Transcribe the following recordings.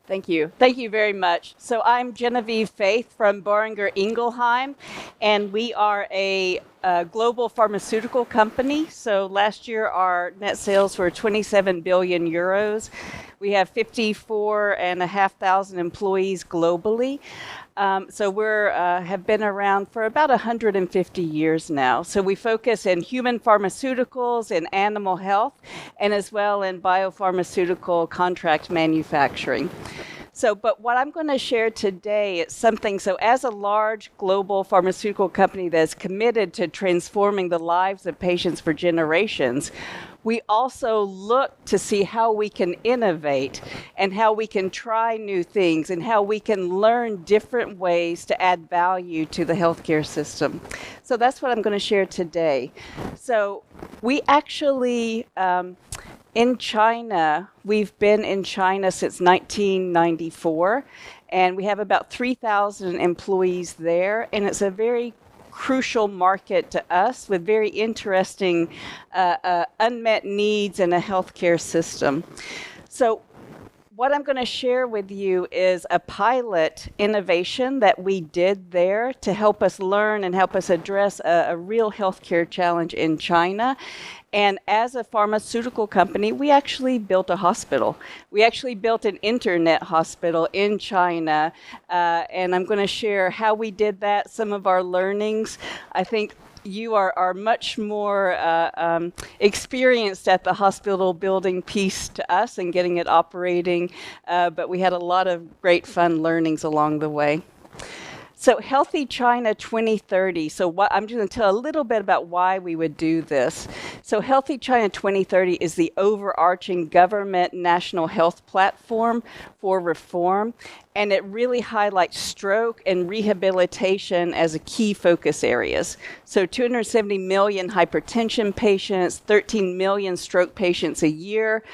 Thank you. Thank you very much. So I'm Genevieve Faith from Boehringer Ingelheim, and we are a global pharmaceutical company. So last year our net sales were 27 billion euros. We have 54,500 employees globally. So we have been around for about 150 years now. So we focus in human pharmaceuticals, in animal health, and as well in biopharmaceutical contract manufacturing. But what I'm going to share today is something, so as a large global pharmaceutical company that's committed to transforming the lives of patients for generations, we also look to see how we can innovate and how we can try new things and how we can learn different ways to add value to the healthcare system. So that's what I'm going to share today. So we actually, in China, we've been in China since 1994, and we have about 3,000 employees there, and it's a very crucial market to us with very interesting unmet needs in a healthcare system. So what I'm going to share with you is a pilot innovation that we did there to help us learn and help us address a real healthcare challenge in China. And as a pharmaceutical company, we actually built a hospital. We actually built an internet hospital in China, and I'm going to share how we did that, some of our learnings. I think you are much more experienced at the hospital building piece to us and getting it operating, but we had a lot of great fun learnings along the way. So Healthy China 2030. So I'm just going to tell a little bit about why we would do this. So Healthy China 2030 is the overarching government national health platform for reform, and it really highlights stroke and rehabilitation as a key focus areas. So 270 million hypertension patients, 13 million stroke patients a year,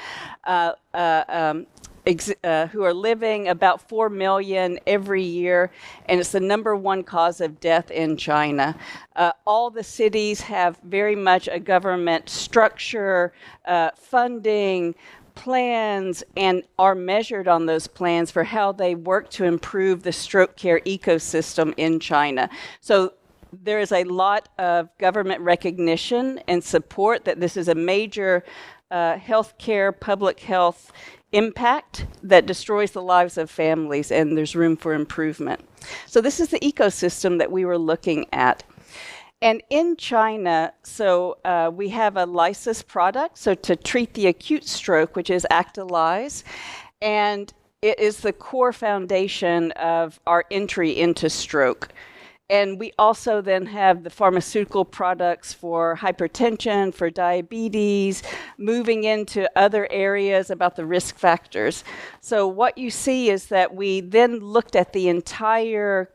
who are living, about 4 million every year, and it's the number one cause of death in China. All the cities have very much a government structure, funding, plans, and are measured on those plans for how they work to improve the stroke care ecosystem in China. So there is a lot of government recognition and support that this is a major healthcare, public health impact that destroys the lives of families, and there's room for improvement. So this is the ecosystem that we were looking at. And in China, we have a lysis product, so to treat the acute stroke, which is Actalyze, and it is the core foundation of our entry into stroke. And we also then have the pharmaceutical products for hypertension, for diabetes, moving into other areas about the risk factors. So what you see is that we then looked at the entire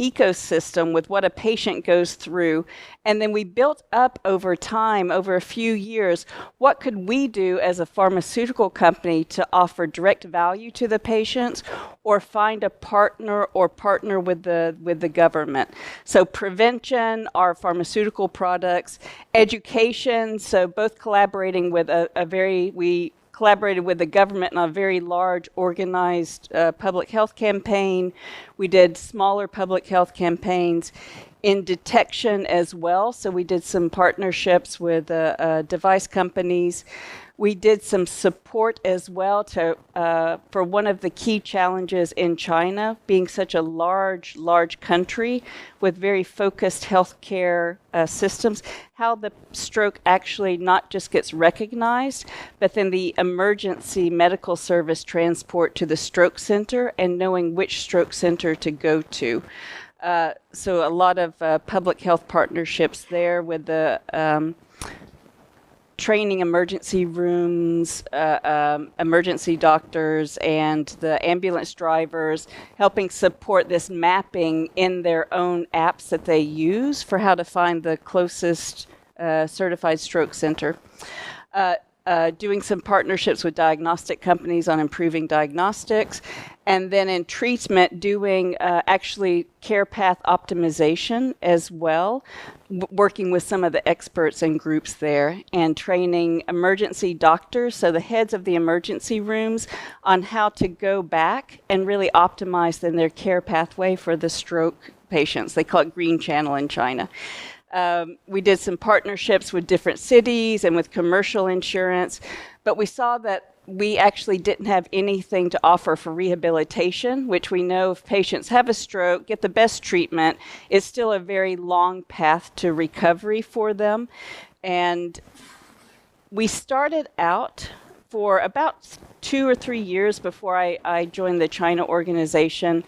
ecosystem with what a patient goes through, and then we built up over time, over a few years, what could we do as a pharmaceutical company to offer direct value to the patients, or find a partner or partner with the government. So prevention, our pharmaceutical products, education, so both collaborating with we collaborated with the government on a very large organized public health campaign. We did smaller public health campaigns in detection as well. So we did some partnerships with device companies. We did some support as well for one of the key challenges in China, being such a large country with very focused healthcare systems, how the stroke actually not just gets recognized, but then the emergency medical service transport to the stroke center and knowing which stroke center to go to. So a lot of public health partnerships there with the training emergency rooms, emergency doctors, and the ambulance drivers, helping support this mapping in their own apps that they use for how to find the closest certified stroke center. Doing some partnerships with diagnostic companies on improving diagnostics, And then in treatment, doing actually care path optimization as well, working with some of the experts and groups there, and training emergency doctors, so the heads of the emergency rooms, on how to go back and really optimize then their care pathway for the stroke patients. They call it green channel in China. We did some partnerships with different cities and with commercial insurance, but we saw that we actually didn't have anything to offer for rehabilitation, which we know if patients have a stroke, get the best treatment, it's still a very long path to recovery for them. And we started out for about 2 or 3 years before I joined the China organization,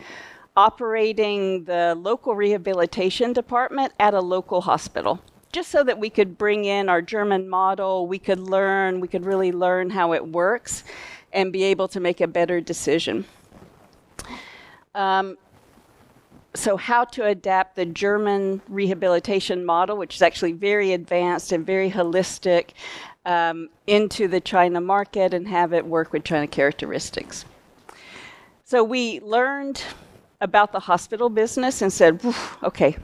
operating the local rehabilitation department at a local hospital, just so that we could bring in our German model, we could really learn how it works and be able to make a better decision. So how to adapt the German rehabilitation model, which is actually very advanced and very holistic, into the China market and have it work with China characteristics. So we learned about the hospital business and said, okay,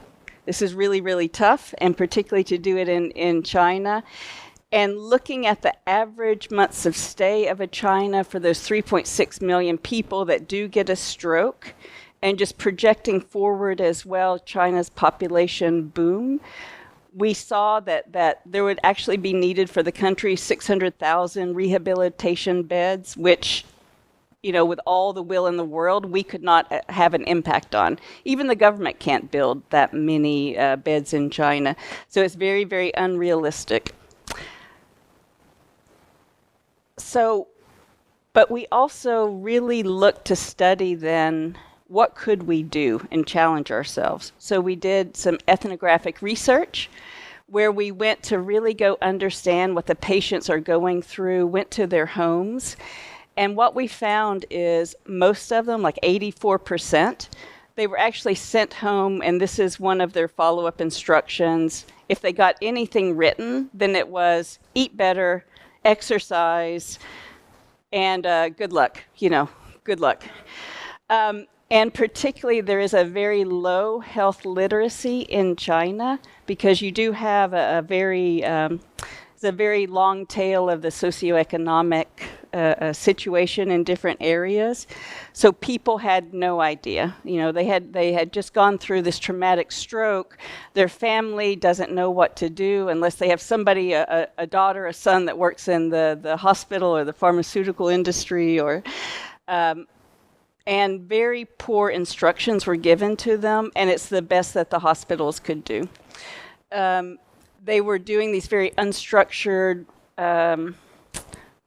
this is really, really tough, and particularly to do it in China. And looking at the average months of stay of a China for those 3.6 million people that do get a stroke, and just projecting forward as well China's population boom, we saw that there would actually be needed for the country 600,000 rehabilitation beds, which, with all the will in the world, we could not have an impact on. Even the government can't build that many beds in China. So it's very, very unrealistic. But we also really looked to study then what could we do and challenge ourselves. So we did some ethnographic research where we went to really go understand what the patients are going through, went to their homes. And what we found is most of them, like 84%, they were actually sent home, and this is one of their follow-up instructions. If they got anything written, then it was eat better, exercise, and good luck, good luck. And particularly, there is a very low health literacy in China because you do have a very long tail of the socioeconomic situation in different areas. So people had no idea. They had just gone through this traumatic stroke. Their family doesn't know what to do unless they have somebody, a daughter, a son that works in the hospital or the pharmaceutical industry, and very poor instructions were given to them, and it's the best that the hospitals could do. They were doing these very unstructured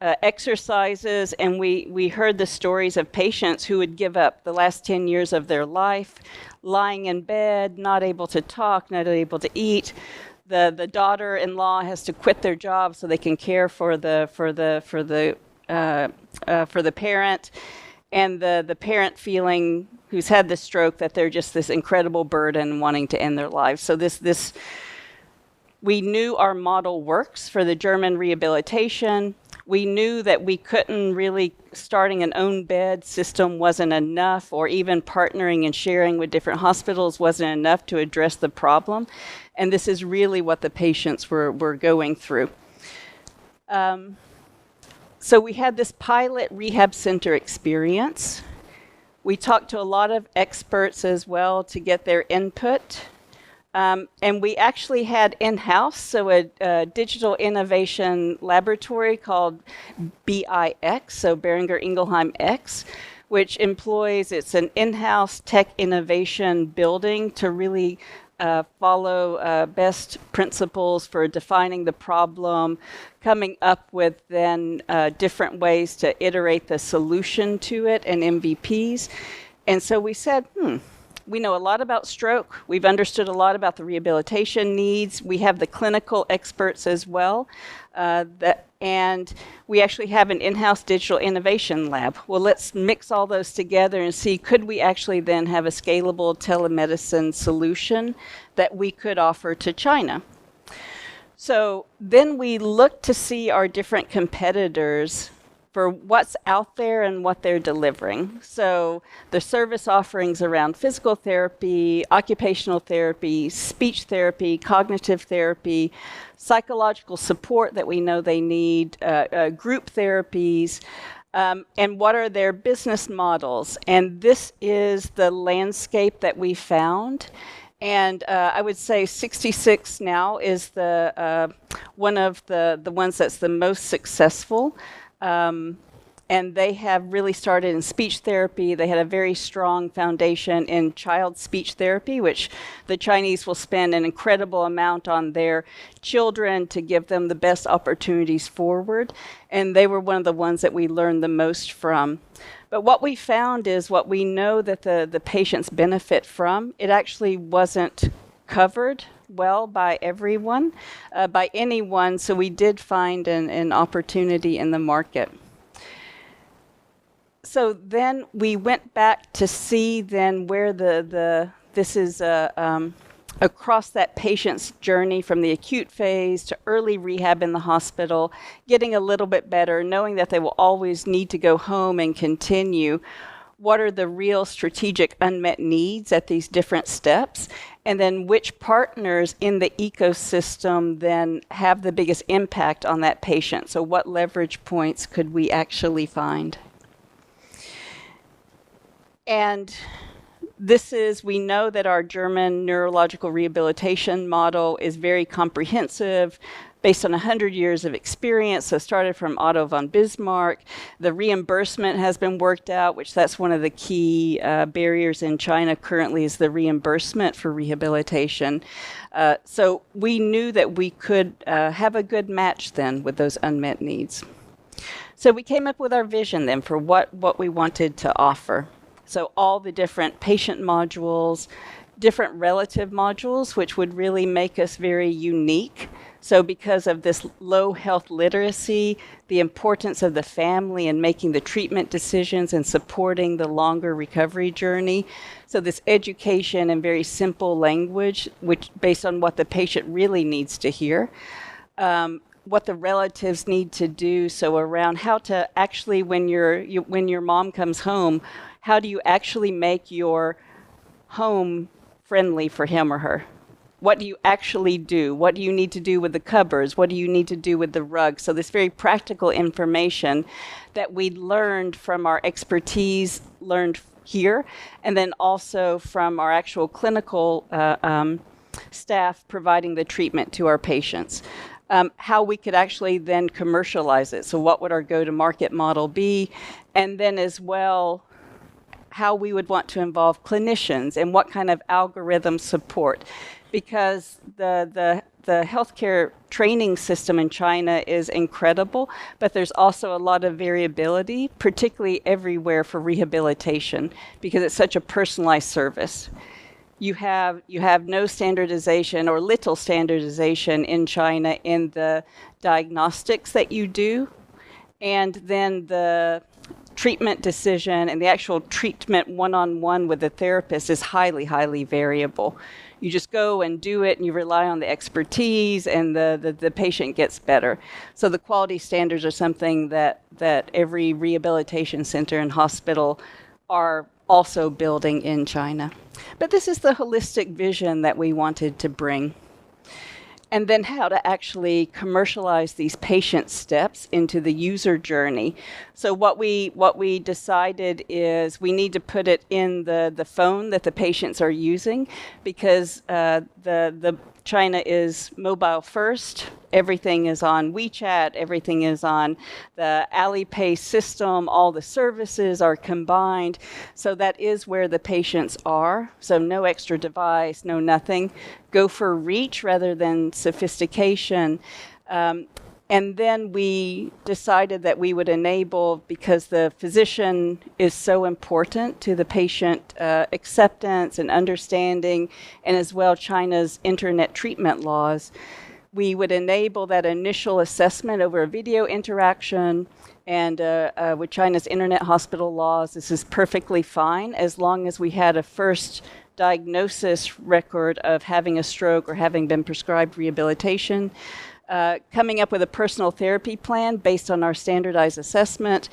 exercises, and we heard the stories of patients who would give up the last 10 years of their life, lying in bed, not able to talk, not able to eat. The daughter-in-law has to quit their job so they can care for the parent, and the parent feeling, who's had the stroke, that they're just this incredible burden wanting to end their lives. So this we knew our model works for the German rehabilitation. We knew that we couldn't really, starting an own bed system wasn't enough, or even partnering and sharing with different hospitals wasn't enough to address the problem. And this is really what the patients were going through. So we had this pilot rehab center experience. We talked to a lot of experts as well to get their input. And we actually had in-house, so a digital innovation laboratory called BIX, so Boehringer Ingelheim X, which employs, it's an in-house tech innovation building to really follow best principles for defining the problem, coming up with then different ways to iterate the solution to it, and MVPs. And so we said, we know a lot about stroke. We've understood a lot about the rehabilitation needs. We have the clinical experts as well. And we actually have an in-house digital innovation lab. Well, let's mix all those together and see, could we actually then have a scalable telemedicine solution that we could offer to China? So then we looked to see our different competitors for what's out there and what they're delivering. So the service offerings around physical therapy, occupational therapy, speech therapy, cognitive therapy, psychological support that we know they need, group therapies, and what are their business models. And this is the landscape that we found. And I would say 66 now is the one of the ones that's the most successful. And they have really started in speech therapy. They had a very strong foundation in child speech therapy, which the Chinese will spend an incredible amount on their children to give them the best opportunities forward. And they were one of the ones that we learned the most from. But what we found is what we know that the patients benefit from, it actually wasn't covered well by everyone, by anyone. So we did find an opportunity in the market. So then we went back to see then where this is across that patient's journey from the acute phase to early rehab in the hospital, getting a little bit better, knowing that they will always need to go home and continue. What are the real strategic unmet needs at these different steps? And then which partners in the ecosystem then have the biggest impact on that patient? So what leverage points could we actually find? And we know that our German neurological rehabilitation model is very comprehensive, based on 100 years of experience. So started from Otto von Bismarck. The reimbursement has been worked out, which that's one of the key barriers in China currently is the reimbursement for rehabilitation. So we knew that we could have a good match then with those unmet needs. So we came up with our vision then for what we wanted to offer. So all the different patient modules, different relative modules, which would really make us very unique. So because of this low health literacy, the importance of the family in making the treatment decisions and supporting the longer recovery journey. So this education and very simple language, which based on what the patient really needs to hear. What the relatives need to do, so around how to actually, when your mom comes home, how do you actually make your home friendly for him or her? What do you actually do? What do you need to do with the cupboards? What do you need to do with the rugs? So this very practical information that we learned from our expertise, learned here, and then also from our actual clinical staff providing the treatment to our patients. How we could actually then commercialize it. So what would our go-to-market model be? And then as well, how we would want to involve clinicians and what kind of algorithm support. Because the healthcare training system in China is incredible, but there's also a lot of variability, particularly everywhere for rehabilitation, because it's such a personalized service. You have no standardization or little standardization in China in the diagnostics that you do, and then the treatment decision and the actual treatment one-on-one with the therapist is highly, highly variable. You just go and do it and you rely on the expertise and the patient gets better. So the quality standards are something that every rehabilitation center and hospital are also building in China. But this is the holistic vision that we wanted to bring. And then how to actually commercialize these patient steps into the user journey. So what we decided is we need to put it in the phone that the patients are using, because the China is mobile first. Everything is on WeChat. Everything is on the Alipay system. All the services are combined. So that is where the patients are. So no extra device, no nothing. Go for reach rather than sophistication. And then we decided that we would enable, because the physician is so important to the patient acceptance and understanding, and as well China's internet treatment laws, we would enable that initial assessment over a video interaction. And with China's internet hospital laws, this is perfectly fine as long as we had a first diagnosis record of having a stroke or having been prescribed rehabilitation. coming up with a personal therapy plan based on our standardized assessment,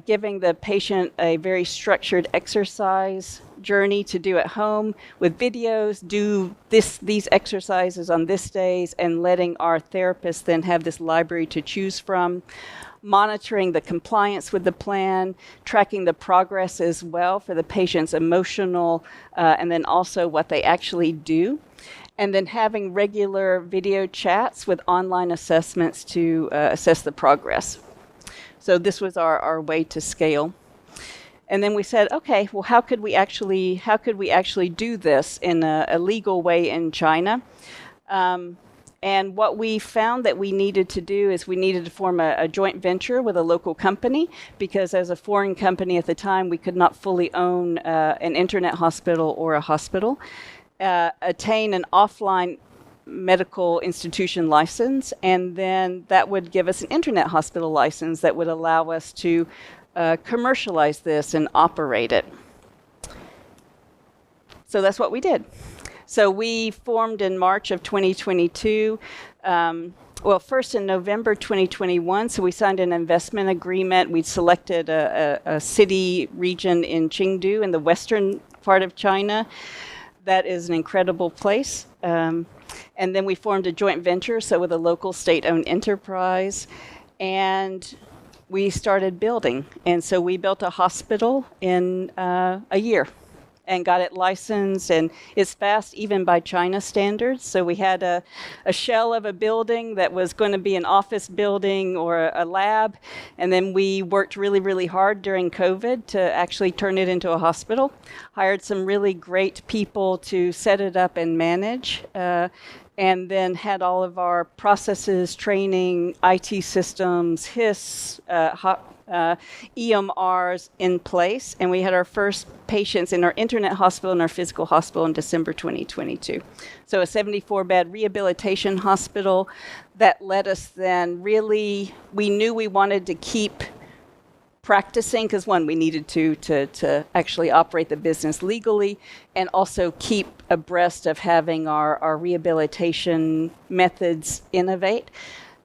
giving the patient a very structured exercise journey to do at home with videos, do these exercises on this days, and letting our therapists then have this library to choose from, monitoring the compliance with the plan, tracking the progress as well for the patient's emotional, and then also what they actually do, and then having regular video chats with online assessments to assess the progress. So this was our way to scale. And then we said, okay, well, how could we actually do this in a legal way in China? And what we found that we needed to do is we needed to form a joint venture with a local company, because as a foreign company at the time, we could not fully own an internet hospital or a hospital, attain an offline medical institution license, and then that would give us an internet hospital license that would allow us to commercialize this and operate it. So that's what we did. So we formed in March of 2022. Well, first in November 2021, so we signed an investment agreement. We selected a city region in Chengdu in the western part of China. That is an incredible place. And then we formed a joint venture, so with a local state-owned enterprise. And we started building. And so we built a hospital in a year and got it licensed, and it's fast even by China standards. So we had a shell of a building that was going to be an office building or a lab, and then we worked really, really hard during COVID to actually turn it into a hospital, hired some really great people to set it up and manage, and then had all of our processes, training, IT systems, HIS, EMRs in place, and we had our first patients in our internet hospital and our physical hospital in December 2022. So a 74-bed rehabilitation hospital that let us then really, we knew we wanted to keep practicing, because one, we needed to actually operate the business legally, and also keep abreast of having our rehabilitation methods innovate,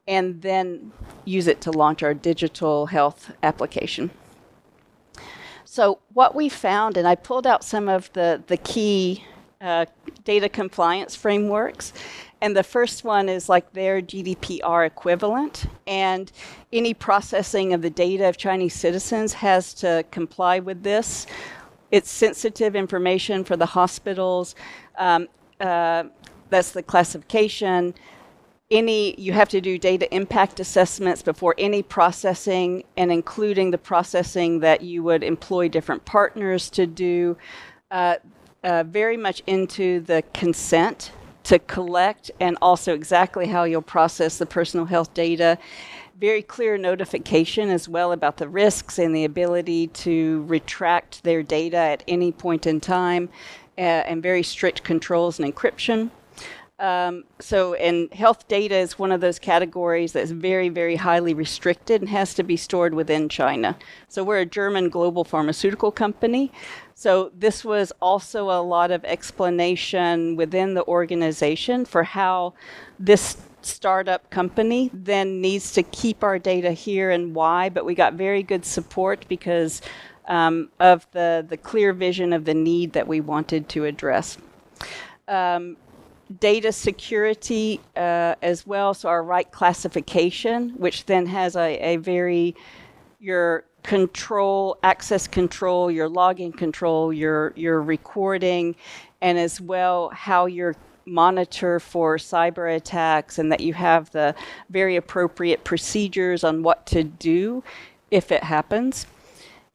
and then use it to launch our digital health application. So what we found, and I pulled out some of the key data compliance frameworks, and the first one is like their GDPR equivalent, and any processing of the data of Chinese citizens has to comply with this. It's sensitive information for the hospitals. That's the classification. You have to do data impact assessments before any processing, and including the processing that you would employ different partners to do, very much into the consent to collect, and also exactly how you'll process the personal health data. Very clear notification as well about the risks and the ability to retract their data at any point in time, and very strict controls and encryption. And health data is one of those categories that's very, very highly restricted and has to be stored within China. So we're a German global pharmaceutical company. So this was also a lot of explanation within the organization for how this startup company then needs to keep our data here and why, but we got very good support because of the clear vision of the need that we wanted to address. Data security as well, so our right classification, which then has your control, access control, your login control, your recording, and as well how you're monitor for cyber attacks, and that you have the very appropriate procedures on what to do if it happens.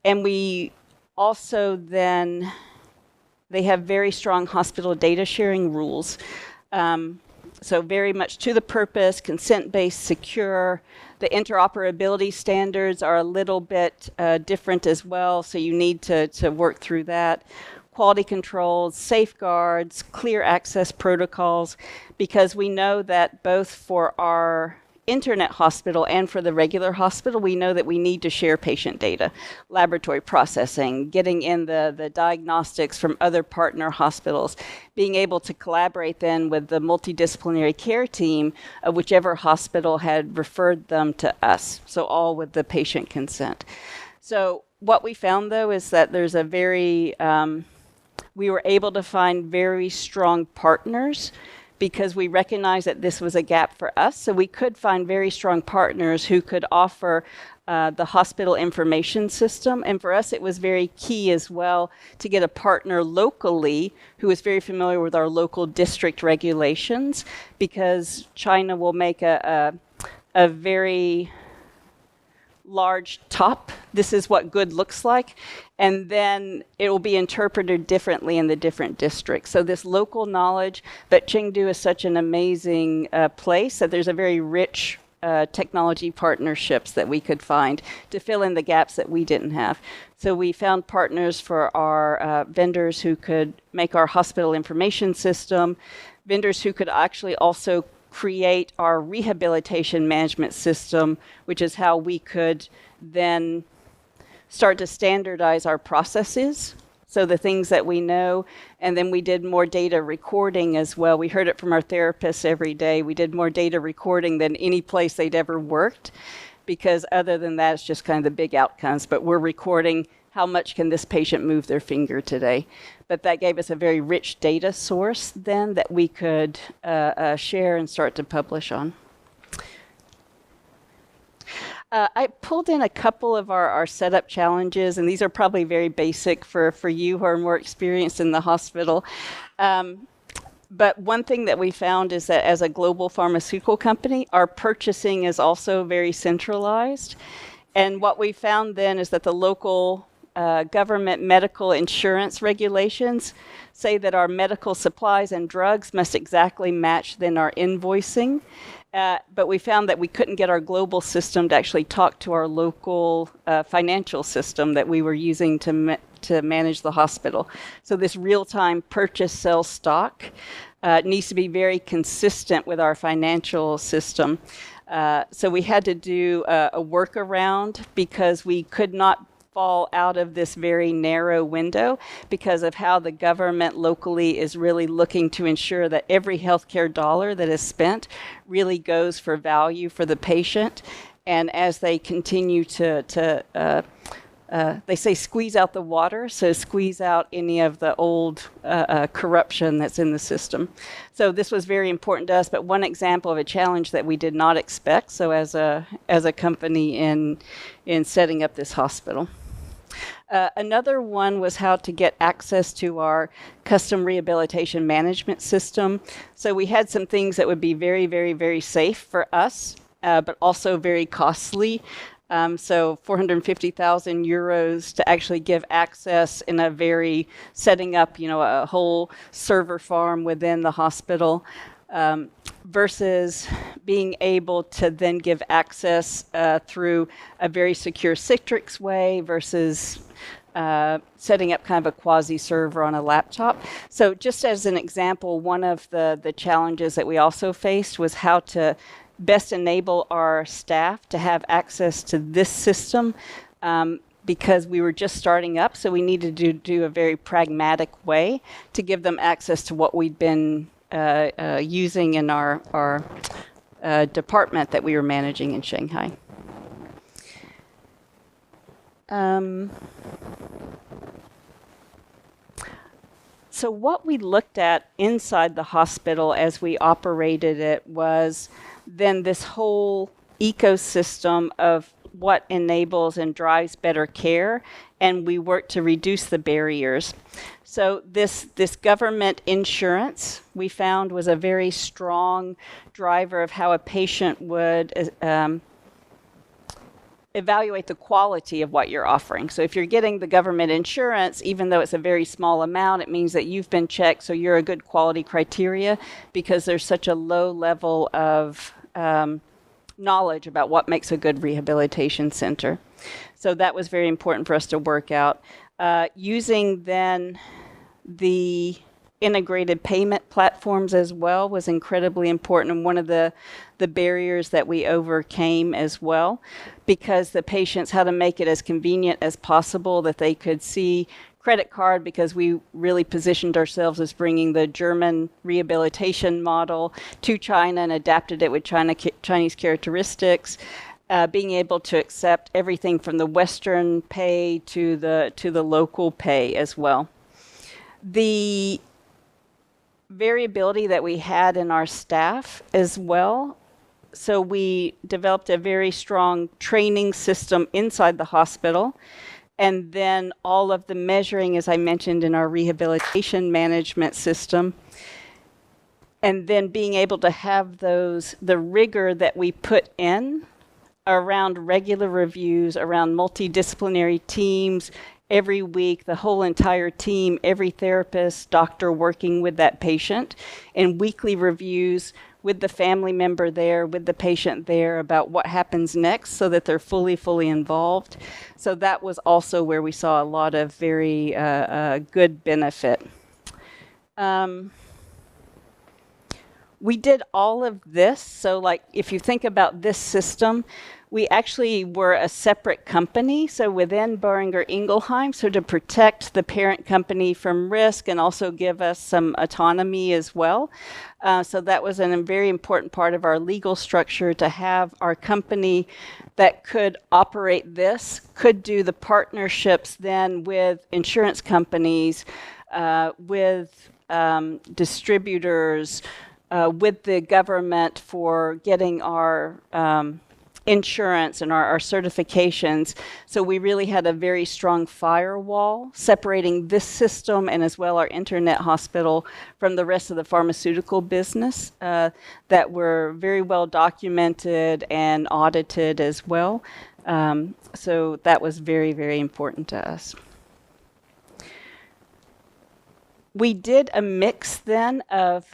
And we also then, they have very strong hospital data sharing rules. So very much to the purpose, consent-based, secure. The interoperability standards are a little bit different as well, so you need to work through that. Quality controls, safeguards, clear access protocols, because we know that both for our internet hospital and for the regular hospital, we know that we need to share patient data, laboratory processing, getting in the diagnostics from other partner hospitals, being able to collaborate then with the multidisciplinary care team of whichever hospital had referred them to us. So all with the patient consent. So what we found, though, is that there's a very, we were able to find very strong partners because we recognized that this was a gap for us. So we could find very strong partners who could offer the hospital information system. And for us, it was very key as well to get a partner locally who is very familiar with our local district regulations, because China will make a very large top. This is what good looks like. And then it will be interpreted differently in the different districts. So this local knowledge, but Chengdu is such an amazing place that there's a very rich technology partnerships that we could find to fill in the gaps that we didn't have. So we found partners for our vendors who could make our hospital information system, vendors who could actually also create our rehabilitation management system, which is how we could then start to standardize our processes. So the things that we know, and then we did more data recording as well. We heard it from our therapists every day. We did more data recording than any place they'd ever worked, because other than that, it's just kind of the big outcomes. But we're recording how much can this patient move their finger today. But that gave us a very rich data source then that we could share and start to publish on. I pulled in a couple of our setup challenges, and these are probably very basic for you who are more experienced in the hospital. But one thing that we found is that as a global pharmaceutical company, our purchasing is also very centralized. And what we found then is that the local government medical insurance regulations say that our medical supplies and drugs must exactly match then our invoicing. But we found that we couldn't get our global system to actually talk to our local financial system that we were using to manage the hospital. So this real-time purchase sell stock needs to be very consistent with our financial system. So we had to do a workaround because we could not fall out of this very narrow window because of how the government locally is really looking to ensure that every healthcare dollar that is spent really goes for value for the patient. And as they continue to they say squeeze out the water, so squeeze out any of the old corruption that's in the system. So this was very important to us, but one example of a challenge that we did not expect, so as a company in setting up this hospital. Another one was how to get access to our custom rehabilitation management system. So we had some things that would be very, very, very safe for us, but also very costly. So 450,000 euros to actually give access in a very setting up, a whole server farm within the hospital, versus being able to then give access through a very secure Citrix way versus setting up kind of a quasi-server on a laptop. So just as an example, one of the challenges that we also faced was how to best enable our staff to have access to this system because we were just starting up, so we needed to do a very pragmatic way to give them access to what we'd been using in our department that we were managing in Shanghai. So what we looked at inside the hospital as we operated it was then this whole ecosystem of what enables and drives better care, and we work to reduce the barriers. So this government insurance we found was a very strong driver of how a patient would evaluate the quality of what you're offering. So if you're getting the government insurance, even though it's a very small amount, it means that you've been checked, so you're a good quality criteria because there's such a low level of knowledge about what makes a good rehabilitation center. So that was very important for us to work out. Using then the integrated payment platforms as well was incredibly important, and one of the barriers that we overcame as well, because the patients had to make it as convenient as possible that they could see credit card, because we really positioned ourselves as bringing the German rehabilitation model to China and adapted it with Chinese characteristics. Being able to accept everything from the Western pay to the local pay as well. The variability that we had in our staff as well. So we developed a very strong training system inside the hospital. And then all of the measuring, as I mentioned, in our rehabilitation management system. And then being able to have the rigor that we put in around regular reviews, around multidisciplinary teams, every week, the whole entire team, every therapist, doctor working with that patient, and weekly reviews with the family member there, with the patient there, about what happens next, so that they're fully involved. So that was also where we saw a lot of very good benefit. We did all of this. So like, if you think about this system, we actually were a separate company, so within Boehringer Ingelheim, so to protect the parent company from risk and also give us some autonomy as well. So that was a very important part of our legal structure, to have our company that could operate this, could do the partnerships then with insurance companies, with distributors, with the government for getting our insurance and our certifications. So we really had a very strong firewall separating this system and as well our internet hospital from the rest of the pharmaceutical business that were very well documented and audited as well. So that was very important to us. We did a mix then of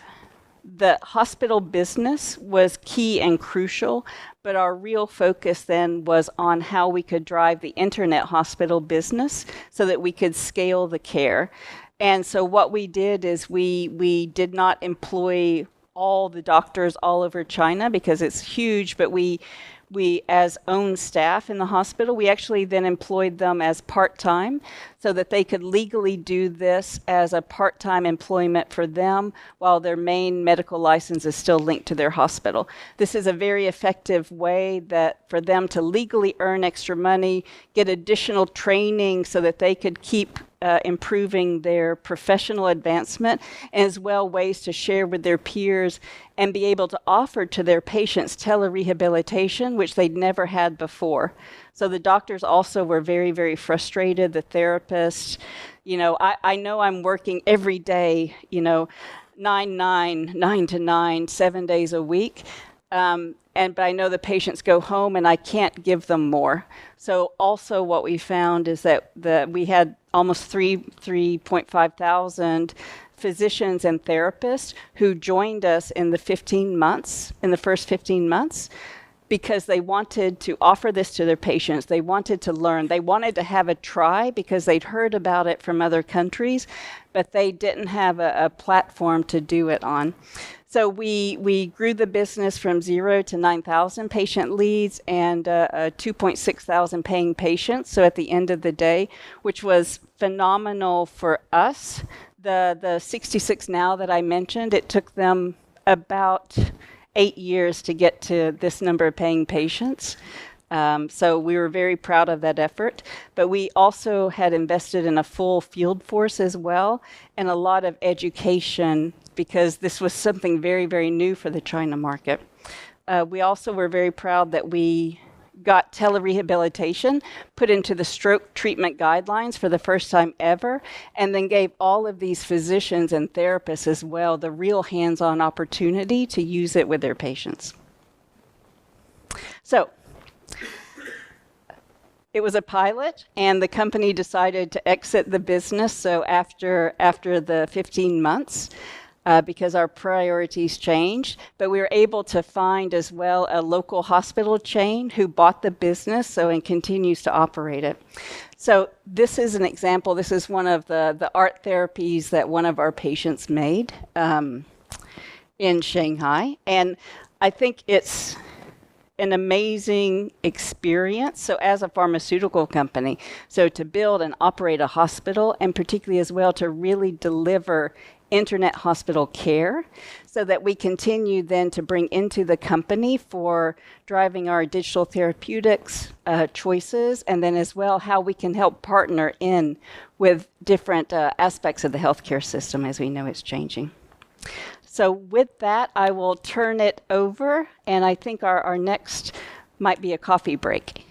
the hospital business was key and crucial, but our real focus then was on how we could drive the internet hospital business so that we could scale the care. And so what we did is we did not employ all the doctors all over China because it's huge, but we as own staff in the hospital, we actually then employed them as part-time so that they could legally do this as a part-time employment for them while their main medical license is still linked to their hospital. This is a very effective way that for them to legally earn extra money, get additional training so that they could keep improving their professional advancement, as well ways to share with their peers and be able to offer to their patients telerehabilitation, which they'd never had before. So the doctors also were very frustrated, the therapists. I know I'm working every day, 9 to 9, 7 days a week. But I know the patients go home and I can't give them more. So also what we found is that we had almost 3.5 thousand physicians and therapists who joined us in the first 15 months, because they wanted to offer this to their patients. They wanted to learn. They wanted to have a try because they'd heard about it from other countries, but they didn't have a platform to do it on. So we grew the business from 0 to 9,000 patient leads and 2.6 thousand paying patients. So at the end of the day, which was phenomenal for us. The 66 Now that I mentioned, it took them about 8 years to get to this number of paying patients. So we were very proud of that effort. But we also had invested in a full field force as well, and a lot of education, because this was something very new for the China market. We also were very proud that we got telerehabilitation put into the stroke treatment guidelines for the first time ever, and then gave all of these physicians and therapists as well the real hands-on opportunity to use it with their patients. So it was a pilot, and the company decided to exit the business. So after the 15 months, because our priorities changed. But we were able to find as well a local hospital chain who bought the business and continues to operate it. So this is an example. This is one of the art therapies that one of our patients made in Shanghai. And I think it's an amazing experience. So as a pharmaceutical company, so to build and operate a hospital, and particularly as well to really deliver internet hospital care, so that we continue then to bring into the company for driving our digital therapeutics choices, and then as well how we can help partner in with different aspects of the healthcare system as we know it's changing. So with that, I will turn it over, and I think our next might be a coffee break.